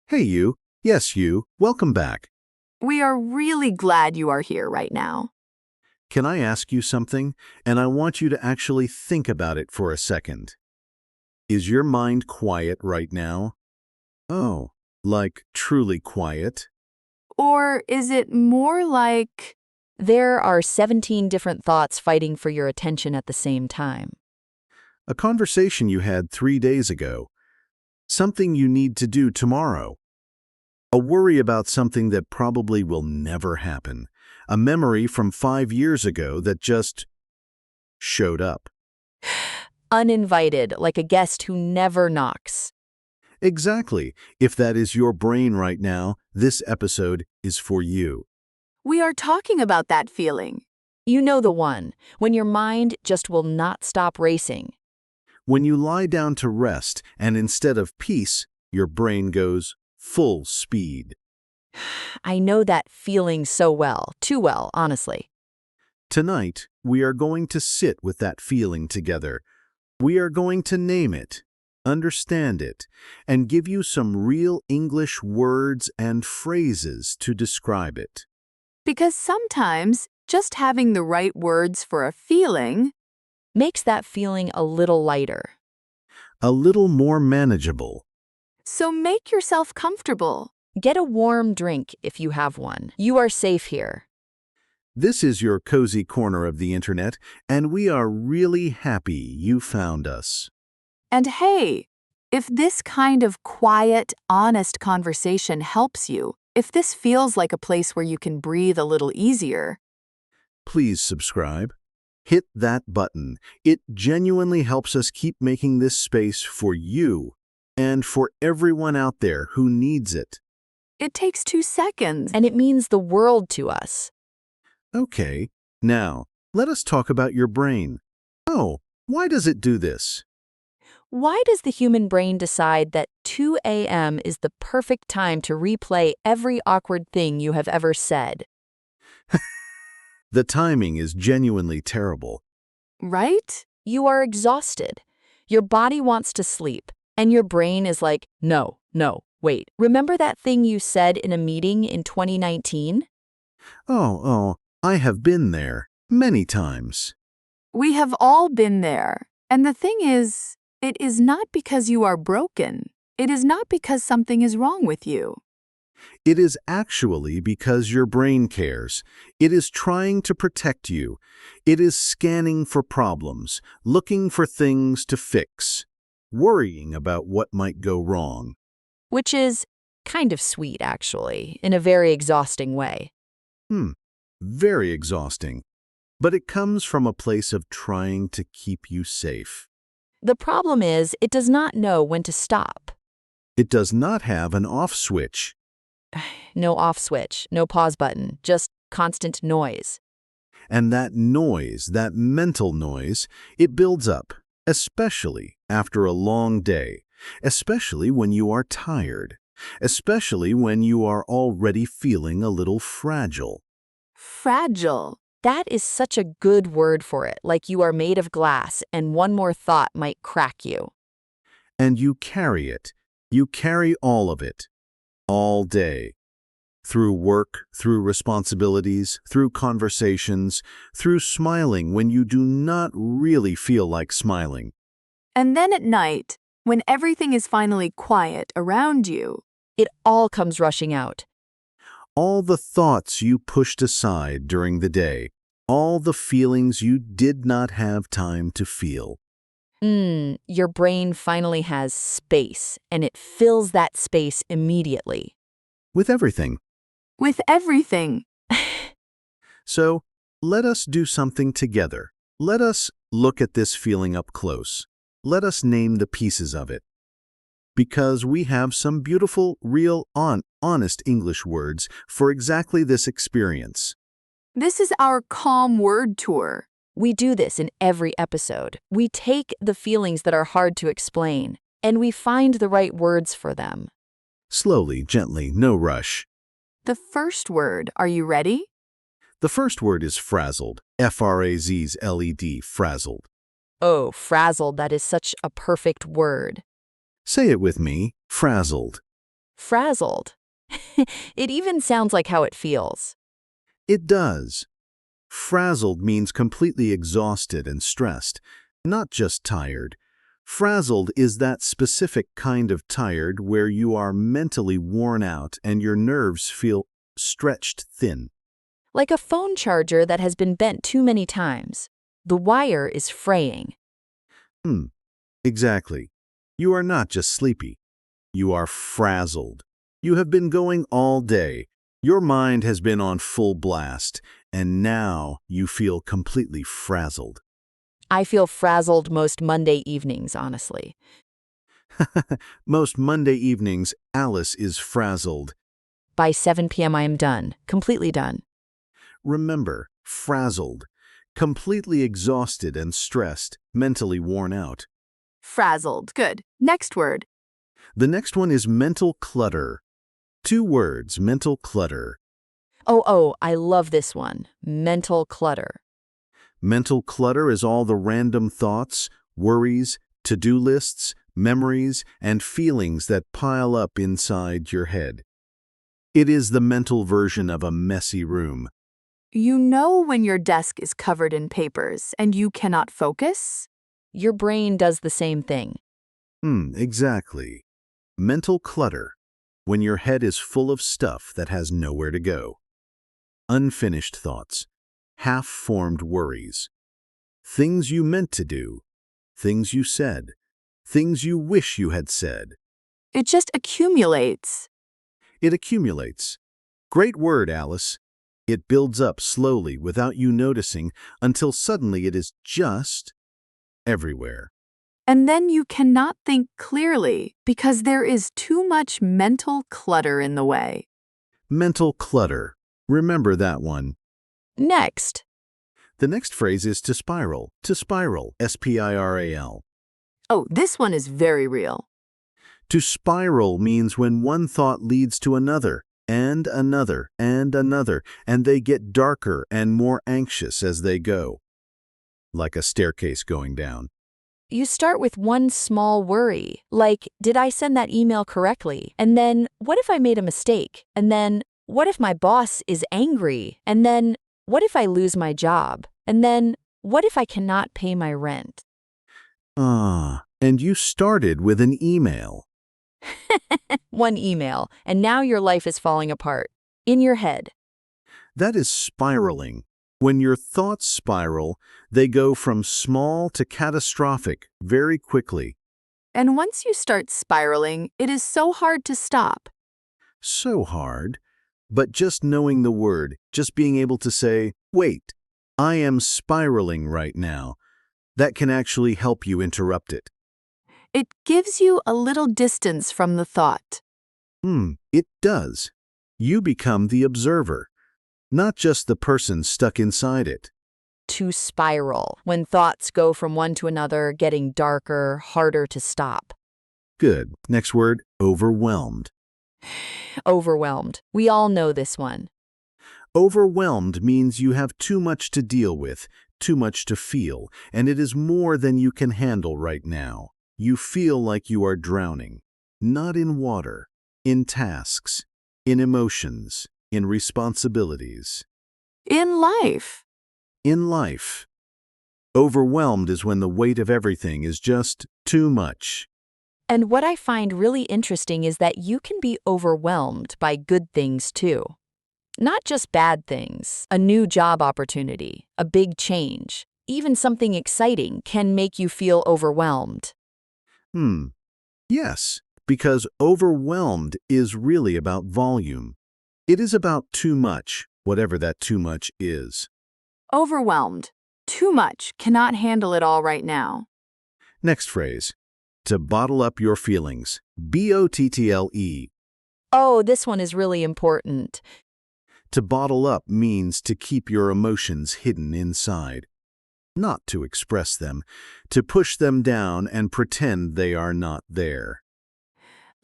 Hey you, yes you, welcome back. We are really glad you are here right now. Can I ask you something? And I want you to actually think about it for a second. Is your mind quiet right now? Oh, like truly quiet? Or is it more like, There are 17 different thoughts fighting for your attention at the same time. A conversation you had 3 days ago. Something you need to do tomorrow. A worry about something that probably will never happen. A memory from 5 years ago that just showed up. Uninvited, like a guest who never knocks. Exactly. If that is your brain right now, this episode is for you. we are talking about that feeling? You know the one, when your mind just will not stop racing. When you lie down to rest and instead of peace, your brain goes full speed. I know that feeling so well, too well, honestly. Tonight, we are going to sit with that feeling together. We are going to name it, understand it, and give you some real English words and phrases to describe it. Because sometimes just having the right words for a feeling Makes that feeling a little lighter. A little more manageable. So make yourself comfortable. Get a warm drink if you have one. You are safe here. This is your cozy corner of the internet, and we are really happy you found us. And hey, if this kind of quiet, honest conversation helps you, if this feels like a place where you can breathe a little easier, Please subscribe. Hit that button. It genuinely helps us keep making this space for you and for everyone out there who needs it. it takes 2 seconds. And it means the world to us. Okay, now let us talk about your brain. Oh, why does it do this? Why does the human brain decide that 2 a.m. is the perfect time to replay every awkward thing you have ever said? The timing is genuinely terrible. Right? You are exhausted. Your body wants to sleep, and your brain is like, no, wait. Remember that thing you said in a meeting in 2019? Oh, I have been there many times. We have all been there. And the thing is, it is not because you are broken. It is not because something is wrong with you. It is actually because your brain cares. It is trying to protect you. It is scanning for problems, looking for things to fix, worrying about what might go wrong. Which is kind of sweet, actually, in a very exhausting way. Very exhausting. But it comes from a place of trying to keep you safe. The problem is, it does not know when to stop. It does not have an off switch. No off switch, no pause button, just constant noise. And that noise, that mental noise, it builds up, especially after a long day, especially when you are tired, especially when you are already feeling a little fragile. Fragile. That is such a good word for it, like you are made of glass and one more thought might crack you. And you carry it. You carry all of it. All day. Through work, through responsibilities, through conversations, through smiling when you do not really feel like smiling. And then at night, when everything is finally quiet around you, It all comes rushing out. All the thoughts you pushed aside during the day, all the feelings you did not have time to feel. Your brain finally has space, and it fills that space immediately. With everything. with everything. So, let us do something together. Let us look at this feeling up close. Let us name the pieces of it. Because we have some beautiful, real, honest English words for exactly this experience. This is our calm word tour. We do this in every episode. We take the feelings that are hard to explain, and we find the right words for them. Slowly, gently, no rush. The first word, are you ready? The first word is frazzled. F-R-A-Z-Z-L-E-D, frazzled. Oh, frazzled, that is such a perfect word. Say it with me, frazzled. Frazzled. It even sounds like how it feels. It does. Frazzled means completely exhausted and stressed, not just tired. Frazzled is that specific kind of tired where you are mentally worn out and your nerves feel stretched thin. Like a phone charger that has been bent too many times. The wire is fraying. Exactly. You are not just sleepy. You are frazzled. You have been going all day. Your mind has been on full blast, and now you feel completely frazzled. I feel frazzled most Monday evenings, honestly. Most Monday evenings, Alice is frazzled. By 7 p.m. I am done, completely done. Remember, frazzled. Completely exhausted and stressed, mentally worn out. Frazzled. Good. Next word. The next one is mental clutter. 2 words, mental clutter. Oh, I love this one. Mental clutter. Mental clutter is all the random thoughts, worries, to-do lists, memories, and feelings that pile up inside your head. It is the mental version of a messy room. You know when your desk is covered in papers and you cannot focus? Your brain does the same thing. Exactly. Mental clutter. When your head is full of stuff that has nowhere to go. Unfinished thoughts. Half-formed worries. Things you meant to do. Things you said. Things you wish you had said. It just accumulates. It accumulates. Great word, Alice. It builds up slowly without you noticing until suddenly it is just everywhere. And then you cannot think clearly because there is too much mental clutter in the way. Mental clutter. Remember that one. Next. The next phrase is to spiral. To spiral. S-P-I-R-A-L. Oh, this one is very real. To spiral means when one thought leads to another, and another, and another, and they get darker and more anxious as they go. Like a staircase going down. You start with one small worry, like, did I send that email correctly? And then, what if I made a mistake? And then, what if my boss is angry? And then, what if I lose my job? And then, what if I cannot pay my rent? And you started with an email. One email, and now your life is falling apart. In your head. That is spiraling. When your thoughts spiral, they go from small to catastrophic very quickly. And once you start spiraling, it is so hard to stop. So hard. But just knowing the word, just being able to say, wait, I am spiraling right now, that can actually help you interrupt it. It gives you a little distance from the thought. It does. You become the observer, not just the person stuck inside it. To spiral, when thoughts go from one to another, getting darker, harder to stop. Good. Next word, overwhelmed. Overwhelmed. We all know this one. Overwhelmed means you have too much to deal with, too much to feel, and it is more than you can handle right now. You feel like you are drowning, not in water, in tasks, in emotions, in responsibilities. In life. In life. Overwhelmed is when the weight of everything is just too much. And what I find really interesting is that you can be overwhelmed by good things too. Not just bad things. A new job opportunity, a big change, even something exciting can make you feel overwhelmed. Yes, because overwhelmed is really about volume. It is about too much, whatever that too much is. Overwhelmed. Too much. Cannot handle it all right now. Next phrase. To bottle up your feelings. B-O-T-T-L-E. Oh, this one is really important. To bottle up means to keep your emotions hidden inside. Not to express them, to push them down and pretend they are not there.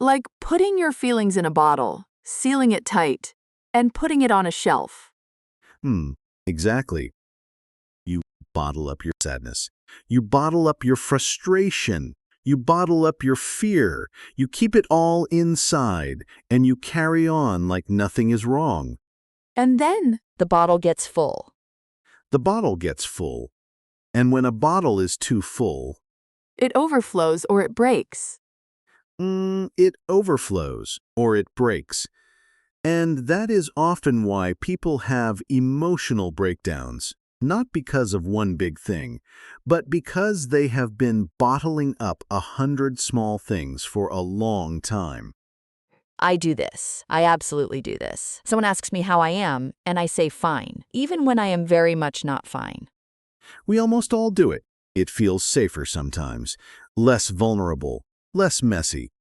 Like putting your feelings in a bottle, sealing it tight, and putting it on a shelf. Exactly. You bottle up your sadness. You bottle up your frustration. You bottle up your fear. You keep it all inside, and you carry on like nothing is wrong. And then, The bottle gets full. The bottle gets full. And when a bottle is too full, it overflows or it breaks. it overflows or it breaks. And that is often why people have emotional breakdowns, not because of one big thing, but because they have been bottling up 100 small things for a long time. I do this. I absolutely do this. Someone asks me how I am, and I say fine, even when I am very much not fine. We almost all do it. It feels safer sometimes, less vulnerable, less messy.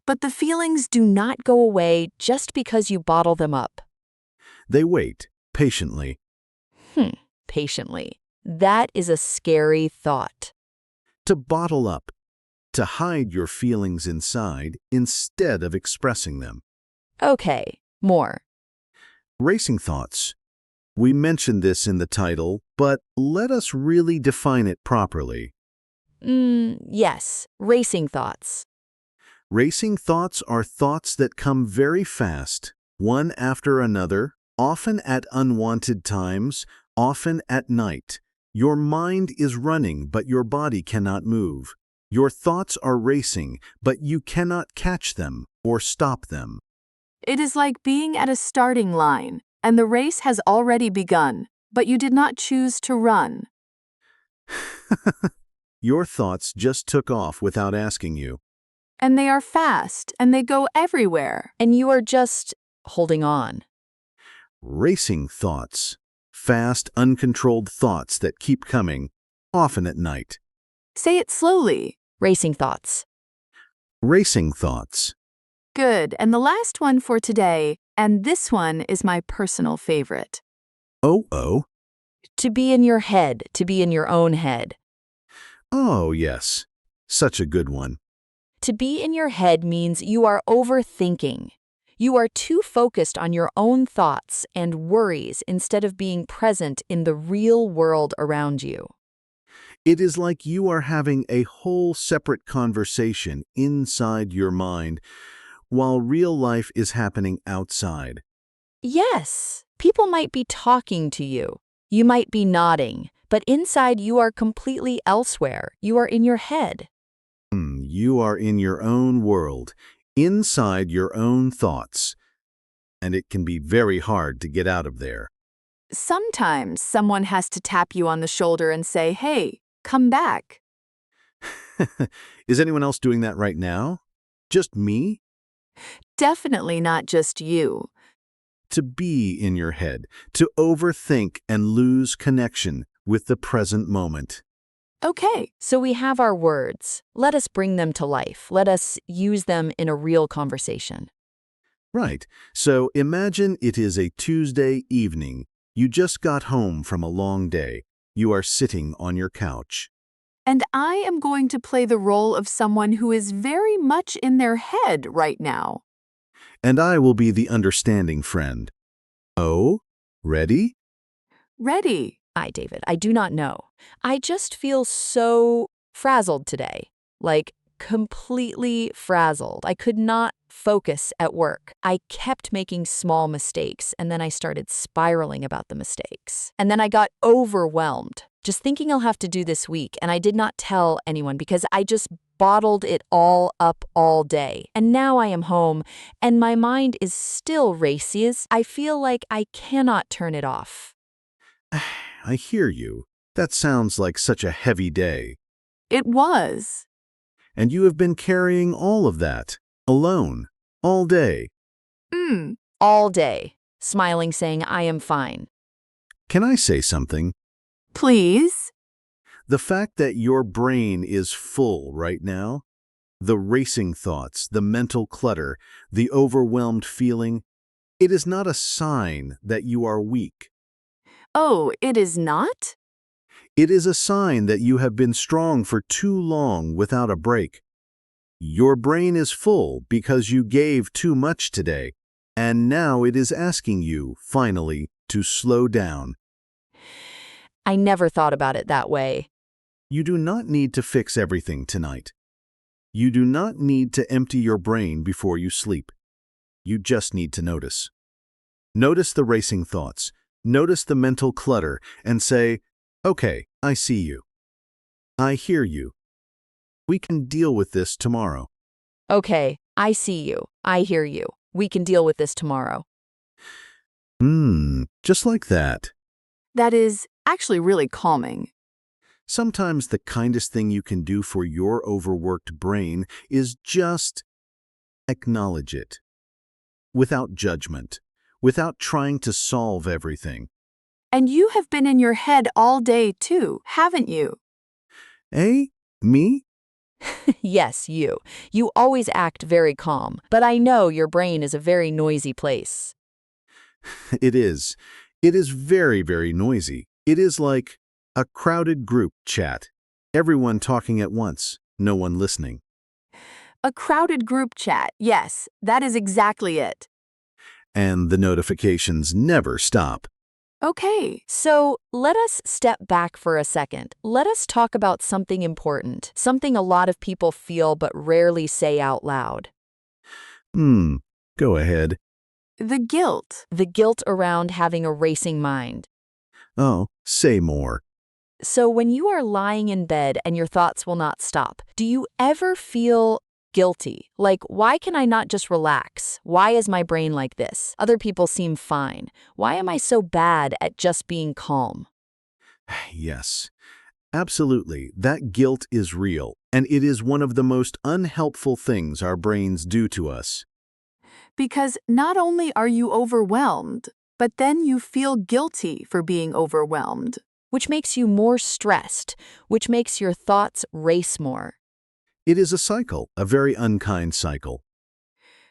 But the feelings Do not go away just because you bottle them up. They wait, patiently. Patiently. That is a scary thought. To bottle up, to hide your feelings inside instead of expressing them. Okay, more. Racing thoughts. We mentioned this in the title, but let us really define it properly. Yes, racing thoughts. Racing thoughts are thoughts that come very fast, one after another, often at unwanted times, often at night. Your mind is running, but your body cannot move. Your thoughts are racing, but you cannot catch them or stop them. It is like being at a starting line, and the race has already begun, but you did not choose to run. Your thoughts just took off without asking you. And they are fast, and they go everywhere. And you are just holding on. Racing thoughts. Fast, uncontrolled thoughts that keep coming, often at night. Say it slowly. Racing thoughts. Racing thoughts. Good, and the last one for today, and this one is my personal favorite. Oh. To be in your head, to be in your own head. Oh, yes. Such a good one. To be in your head means you are overthinking. You are too focused on your own thoughts and worries instead of being present in the real world around you. It is like you are having a whole separate conversation inside your mind while real life is happening outside. Yes, people might be talking to you. You might be nodding, but inside you are completely elsewhere. You are in your head. You are in your own world, inside your own thoughts, and it can be very hard to get out of there. Sometimes someone has to tap you on the shoulder and say, "Hey, come back." Is anyone else doing that right now? Just me? Definitely not just you. To be in your head, to overthink and lose connection with the present moment. Okay, So we have our words. Let us bring them to life. Let us use them in a real conversation. Right. So imagine it is a Tuesday evening. You just got home from a long day. You are sitting on your couch. and I am going to play the role of someone who is very much in their head right now. And I will be the understanding friend. Oh, ready? Ready? David, I do not know. I just feel so frazzled today. Like, completely frazzled. I could not focus at work. I kept making small mistakes, and then I started spiraling about the mistakes. And then I got overwhelmed, just thinking I'll have to do this week, and I did not tell anyone because I just bottled it all up all day. And now I am home, and my mind is still racy. I feel like I cannot turn it off. I hear you. That sounds like such a heavy day. It was. And you have been carrying all of that, alone, all day. All day, smiling, saying, I am fine. Can I say something? Please? The fact that your brain is full right now, the racing thoughts, the mental clutter, the overwhelmed feeling, it is not a sign that you are weak. Oh, it is not? It is a sign that you have been strong for too long without a break. Your brain is full because you gave too much today, and now it is asking you, finally, to slow down. I never thought about it that way. You do not need to fix everything tonight. You do not need to empty your brain before you sleep. You just need to notice. Notice the racing thoughts. Notice the mental clutter and say, okay, I see you. I hear you. We can deal with this tomorrow. Okay, I see you. I hear you. We can deal with this tomorrow. Just like that. That is actually really calming. Sometimes the kindest thing you can do for your overworked brain is just acknowledge it. Without judgment. Without trying to solve everything. And you have been in your head all day too, haven't you? Eh? Me? Yes, you. You always act very calm, but I know your brain is a very noisy place. It is. It is very, very noisy. It is like a crowded group chat. Everyone talking at once, no one listening. A crowded group chat, yes, that is exactly it. And the notifications never stop. Okay, So let us step back for a second. Let us talk about something important, something a lot of people feel but rarely say out loud. Go ahead. the guilt. The guilt around having a racing mind. Oh, say more. So when you are lying in bed and your thoughts will not stop, do you ever feel guilty? Like, why can I not just relax? Why is my brain like this? Other people seem fine. Why am I so bad at just being calm? Yes, absolutely. That guilt is real, and it is one of the most unhelpful things our brains do to us. Because not only are you overwhelmed, but then you feel guilty for being overwhelmed. Which makes you more stressed, which makes your thoughts race more. It is a cycle, a very unkind cycle.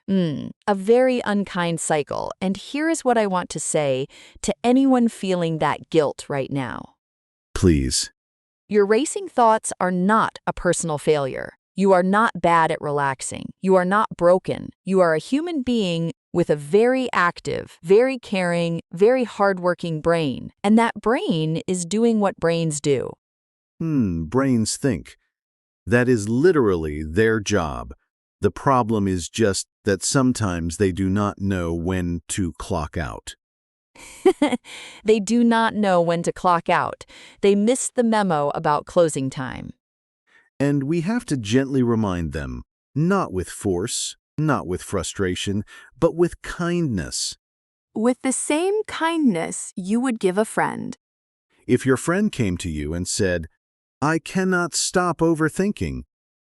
A very unkind cycle. And here is what I want to say to anyone feeling that guilt right now. Please. Your racing thoughts are not a personal failure. You are not bad at relaxing. You are not broken. You are a human being with a very active, very caring, very hardworking brain. And that brain is doing what brains do. Brains think. That is literally their job. The problem is just that sometimes they do not know when to clock out. They do not know when to clock out. They miss the memo about closing time. And we have to gently remind them, not with force, not with frustration, but with kindness. With the same kindness you would give a friend. If your friend came to you and said, I cannot stop overthinking.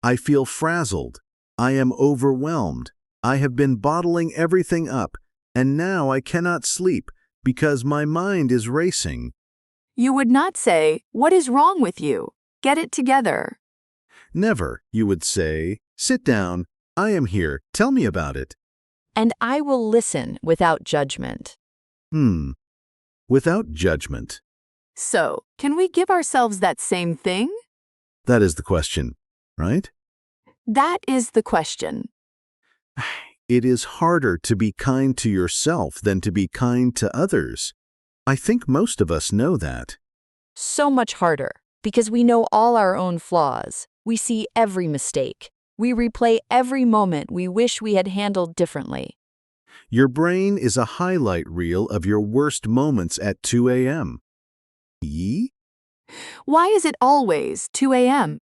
I feel frazzled. I am overwhelmed. I have been bottling everything up, and now I cannot sleep because my mind is racing. You would not say, "What is wrong with you? Get it together." Never, you would say, sit down. I am here. Tell me about it. And I will listen without judgment. Without judgment. So, can we give ourselves that same thing? That is the question, right? That is the question. It is harder to be kind to yourself than to be kind to others. I think most of us know that. So much harder, because we know all our own flaws. We see every mistake. We replay every moment we wish we had handled differently. Your brain is a highlight reel of your worst moments at 2 a.m. Yee? Why is it always 2 a.m.?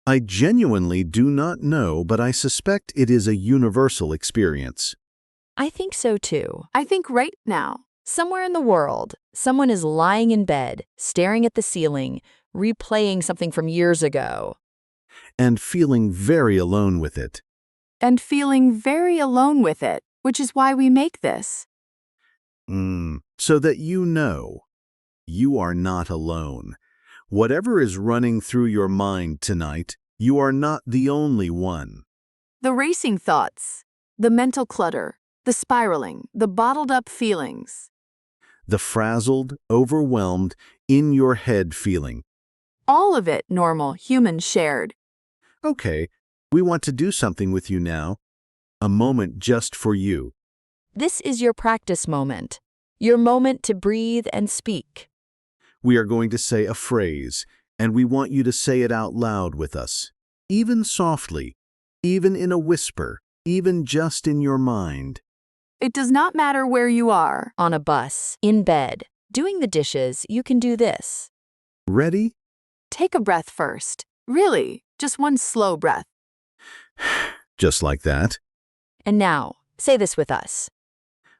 I genuinely do not know, but I suspect it is a universal experience. I think so too. I think right now. Somewhere in the world, someone is lying in bed, staring at the ceiling, replaying something from years ago. And feeling very alone with it. And feeling very alone with it, which is why we make this. So that you are not alone. Whatever is running through your mind tonight, you are not the only one. The racing thoughts, the mental clutter, the spiraling, the bottled up feelings. The frazzled, overwhelmed, in your head feeling. All of it normal, human shared. Okay, we want to do something with you now. A moment just for you. This is your practice moment. Your moment to breathe and speak. We are going to say a phrase, and we want you to say it out loud with us, even softly, even in a whisper, even just in your mind. It does not matter where you are. On a bus, in bed, doing the dishes, you can do this. Ready? Take a breath first. Really, just one slow breath. Just like that. And now, say this with us.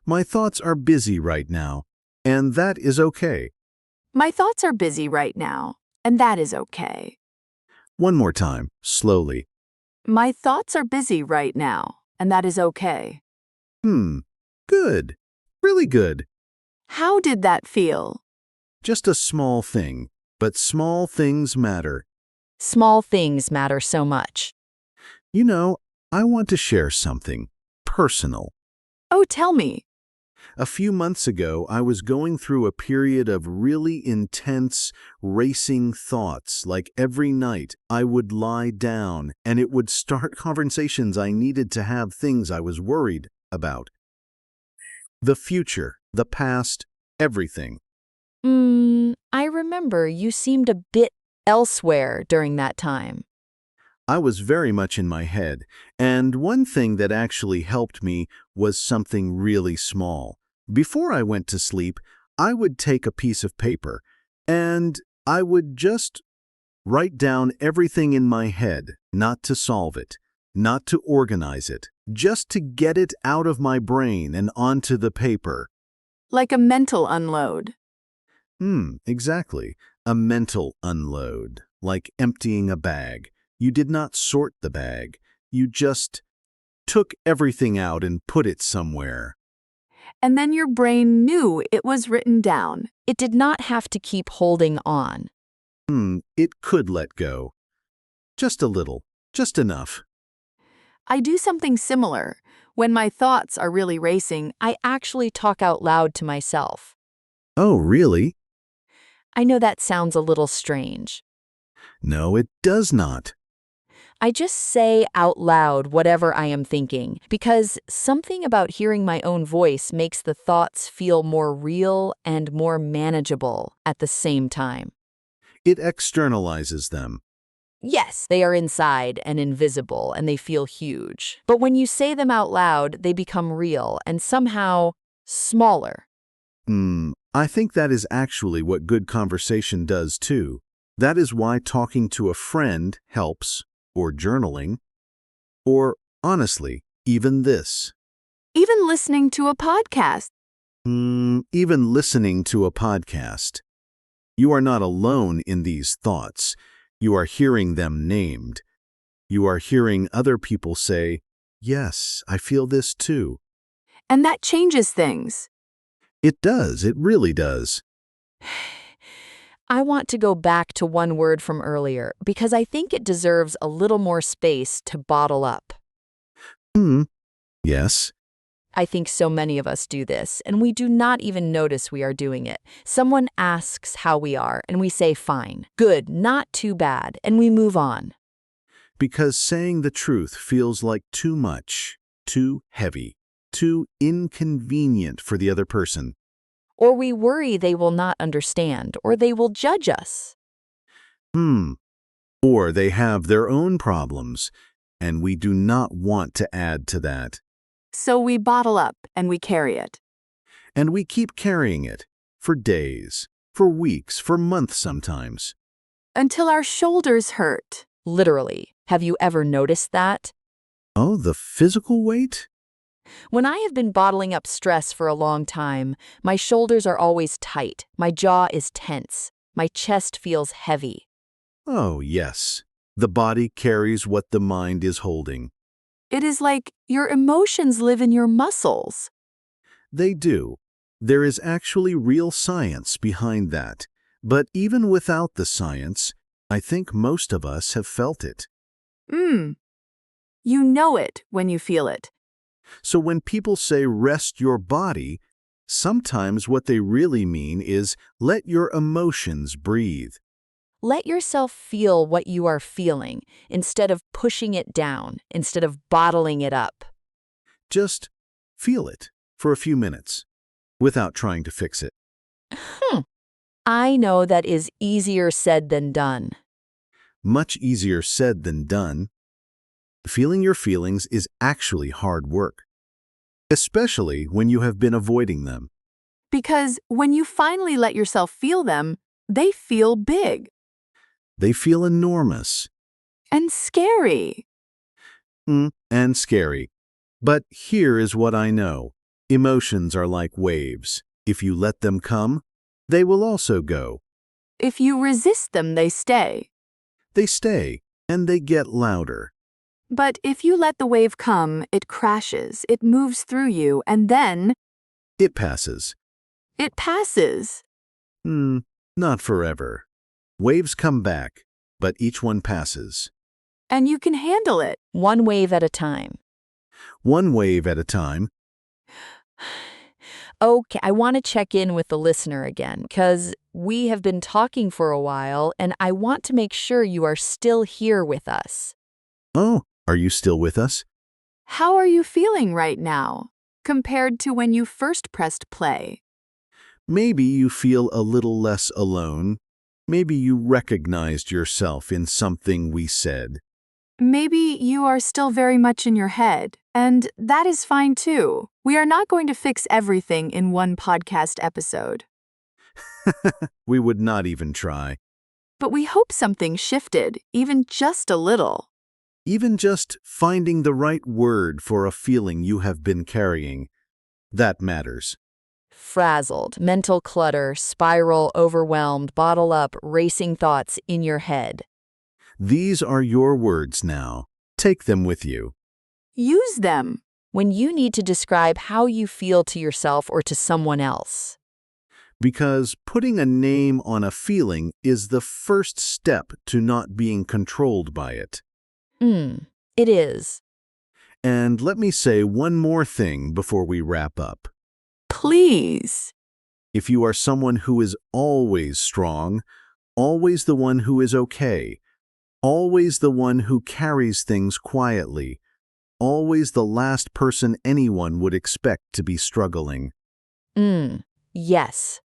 My thoughts are busy right now, and that is okay. My thoughts are busy right now, and that is okay. One more time, slowly. My thoughts are busy right now, and that is okay. Good. Really good. How did that feel? Just a small thing, but small things matter. Small things matter so much. You know, I want to share something personal. Oh, tell me. A few months ago, I was going through a period of really intense, racing thoughts. Like every night, I would lie down and it would start conversations I needed to have, things I was worried about. The future, the past, everything. I remember you seemed a bit elsewhere during that time. I was very much in my head, and one thing that actually helped me was something really small. Before I went to sleep, I would take a piece of paper, and I would just write down everything in my head, not to solve it, not to organize it, just to get it out of my brain and onto the paper. Like a mental unload. Exactly. A mental unload, like emptying a bag. You did not sort the bag. You just took everything out and put it somewhere. And then your brain knew it was written down. It did not have to keep holding on. It could let go. Just a little. Just enough. I do something similar. When my thoughts are really racing, I actually talk out loud to myself. Oh, really? I know that sounds a little strange. No, it does not. I just say out loud whatever I am thinking, because something about hearing my own voice makes the thoughts feel more real and more manageable at the same time. It externalizes them. Yes, they are inside and invisible, and they feel huge. But when you say them out loud, they become real and somehow smaller. I think that is actually what good conversation does too. That is why talking to a friend helps, or journaling, or honestly, even this. even listening to a podcast. Even listening to a podcast. You are not alone in these thoughts. You are hearing them named. You are hearing other people say, yes, I feel this too. And that changes things. It does, it really does. I want to go back to one word from earlier because I think it deserves a little more space to bottle up. Yes. I think so many of us do this, and we do not even notice we are doing it. Someone asks how we are, and we say fine, good, not too bad, and we move on. Because saying the truth feels like too much, too heavy, too inconvenient for the other person. Or we worry they will not understand, or they will judge us. Or they have their own problems, and we do not want to add to that. So we bottle up and we carry it. And we keep carrying it for days, for weeks, for months sometimes. Until our shoulders hurt. Literally. Have you ever noticed that? Oh, the physical weight? When I have been bottling up stress for a long time, my shoulders are always tight, my jaw is tense, my chest feels heavy. Oh, yes. The body carries what the mind is holding. It is like your emotions live in your muscles. They do. There is actually real science behind that. But even without the science, I think most of us have felt it. You know it when you feel it. So when people say rest your body, sometimes what they really mean is let your emotions breathe. Let yourself feel what you are feeling instead of pushing it down, instead of bottling it up. Just feel it for a few minutes without trying to fix it. I know that is easier said than done. Much easier said than done. Feeling your feelings is actually hard work, especially when you have been avoiding them. Because when you finally let yourself feel them, they feel big They feel enormous and scary. and scary. But here is what I know. Emotions are like waves. If you let them come, they will also go. If you resist them, they stay. They stay, and they get louder. But if you let the wave come, it crashes, it moves through you, and then It passes. it passes. Not forever. Waves come back, but each one passes. And you can handle it. One wave at a time. One wave at a time. Okay, I want to check in with the listener again because we have been talking for a while and I want to make sure you are still here with us. Oh, are you still with us? How are you feeling right now, compared to when you first pressed play? Maybe you feel a little less alone. Maybe you recognized yourself in something we said. Maybe you are still very much in your head, and that is fine too. We are not going to fix everything in one podcast episode. We would not even try. But we hope something shifted, even just a little. Even just finding the right word for a feeling you have been carrying, that matters. Frazzled, mental clutter, spiral, overwhelmed, bottle up, racing thoughts in your head. These are your words now. Take them with you. Use them. When you need to describe how you feel to yourself or to someone else. Because putting a name on a feeling is the first step to not being controlled by it. It is. And let me say one more thing before we wrap up. Please. If you are someone who is always strong, always the one who is okay, always the one who carries things quietly, always the last person anyone would expect to be struggling. Yes.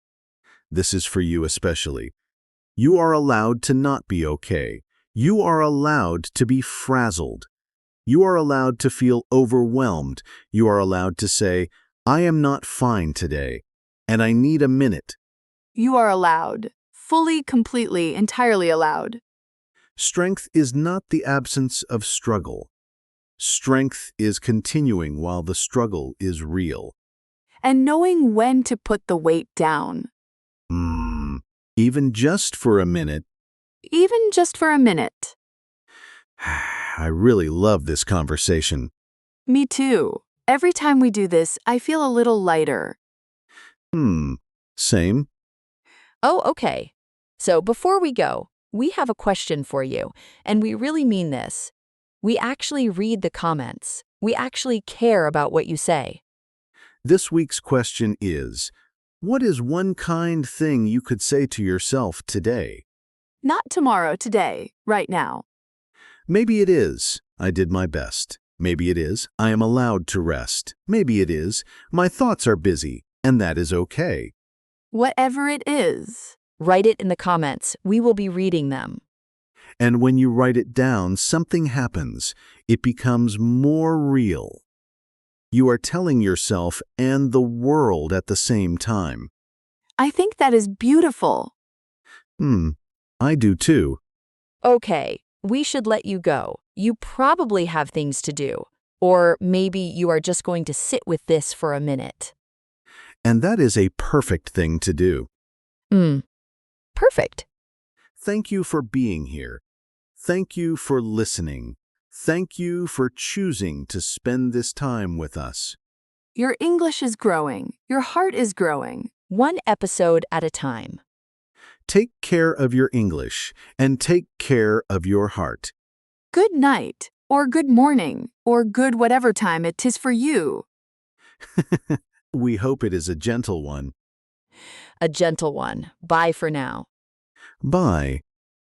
This is for you especially. You are allowed to not be okay. You are allowed to be frazzled. You are allowed to feel overwhelmed. You are allowed to say, I am not fine today, and I need a minute. You are allowed. Fully, completely, entirely allowed. Strength is not the absence of struggle. Strength is continuing while the struggle is real. And knowing when to put the weight down. Even just for a minute. Even just for a minute. I really love this conversation. Me too. Every time we do this, I feel a little lighter. Same. Oh, okay. So before we go, we have a question for you, and we really mean this. We actually read the comments. We actually care about what you say. This week's question is, what is one kind thing you could say to yourself today? Not tomorrow, today, right now. Maybe it is, I did my best. Maybe it is, I am allowed to rest. Maybe it is, my thoughts are busy, and that is okay. Whatever it is. Write it in the comments. We will be reading them. And when you write it down, something happens. It becomes more real. You are telling yourself and the world at the same time. I think that is beautiful. I do too. Okay, we should let you go. You probably have things to do. Or maybe you are just going to sit with this for a minute. And that is a perfect thing to do. Perfect. Thank you for being here. Thank you for listening. Thank you for choosing to spend this time with us. Your English is growing. Your heart is growing. One episode at a time. Take care of your English and take care of your heart. Good night, or good morning, or good whatever time it is for you. We hope it is a gentle one. A gentle one. Bye for now. Bye.